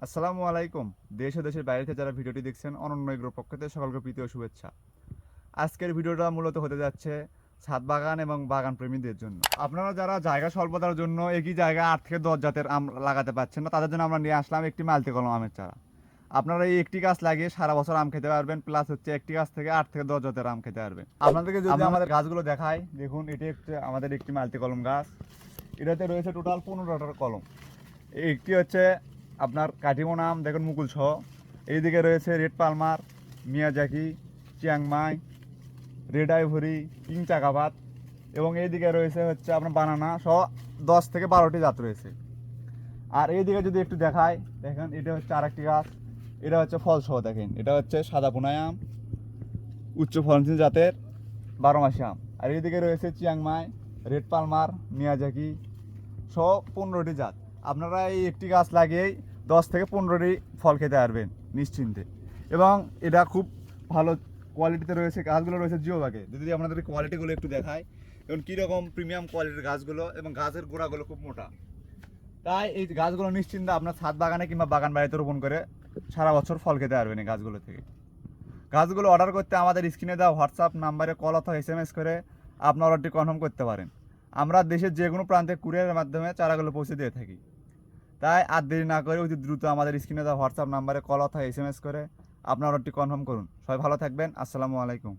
আসসালামু আলাইকুম। দেশ ও দেশের বাইরে থেকে যারা ভিডিওটি দেখছেন, অনন্য এগ্রোর পক্ষ থেকে সকলকে প্রীতি ও শুভেচ্ছা। আজকের ভিডিওটা মূলত হতে যাচ্ছে ছাদ বাগান এবং বাগান প্রেমীদের জন্য। আপনারা যারা জায়গা স্বল্পতার জন্য একই জায়গায় 8 থেকে 10 জাতের আম লাগাতে পারছেন না, তাদের জন্য আমরা নিয়ে আসলাম একটি মালতি কলম আমের চারা। আপনারা এই একটি গাছ লাগিয়ে সারা বছর আম খেতে পারবেন, প্লাস হচ্ছে একটি গাছ থেকে 8 থেকে 10 জাতের আম খেতে পারবেন। আপনাদেরকে যদি আমাদের গাছগুলো দেখাই, দেখুন এটি আমাদের একটি মালতি কলম গাছ। এটাতে রয়েছে টোটাল 15টার কলম। একটি হচ্ছে আপনার কাটিমন আম, দেখুন মুকুল সহ। এইদিকে রয়েছে Red Palmer, Miyazaki, Chiang Mai, Red Ivory, King Chakapat, এবং এইদিকে রয়েছে হচ্ছে আপনার বানানা সহ 10 থেকে 12টি জাত রয়েছে। আর এইদিকে যদি একটু দেখায়, দেখেন এটা হচ্ছে আরেকটি গাছ। এটা হচ্ছে ফল সহ, দেখেন এটা হচ্ছে সাদা পুনাই আম, উচ্চ ফলনশীল জাতের 12 মাসি আম। আর এইদিকে রয়েছে চিয়াংমাই, রেড পালমার, মিয়াজাকি সহ 15টি জাত। আপনারা এই একটি গাছ লাগিয়েই 10 থেকে 15টি ফল খেতে পারবেন নিশ্চিন্তে। এবং এটা খুব ভালো কোয়ালিটিতে রয়েছে, গাছগুলো রয়েছে জিও বাগে। যদি আপনাদের কোয়ালিটিগুলো একটু দেখায়, এবং কীরকম প্রিমিয়াম কোয়ালিটির গাছগুলো, এবং গাছের গোড়াগুলো খুব মোটা। তাই এই গাছগুলো নিশ্চিন্তে আপনার ছাদ বাগানে কিংবা বাগান বাড়িতে রোপণ করে সারা বছর ফল খেতে পারবেন এই গাছগুলো থেকে। গাছগুলো অর্ডার করতে আমাদের স্ক্রিনে দেওয়া হোয়াটসঅ্যাপ নাম্বারে কল অথবা SMS করে আপনার অর্ডারটি কনফার্ম করতে পারেন। আমরা দেশের যে কোনো প্রান্তে কুরিয়ারের মাধ্যমে চারাগুলো পৌঁছে দিয়ে থাকি। তাই আর দেরি না করে অতি দ্রুত আমাদের স্ক্রিনে দেওয়া হোয়াটসঅ্যাপ নাম্বারে কল অথবা SMS করে আপনার অর্ডারটি কনফার্ম করুন। সবাই ভালো থাকবেন। আসসালামু আলাইকুম।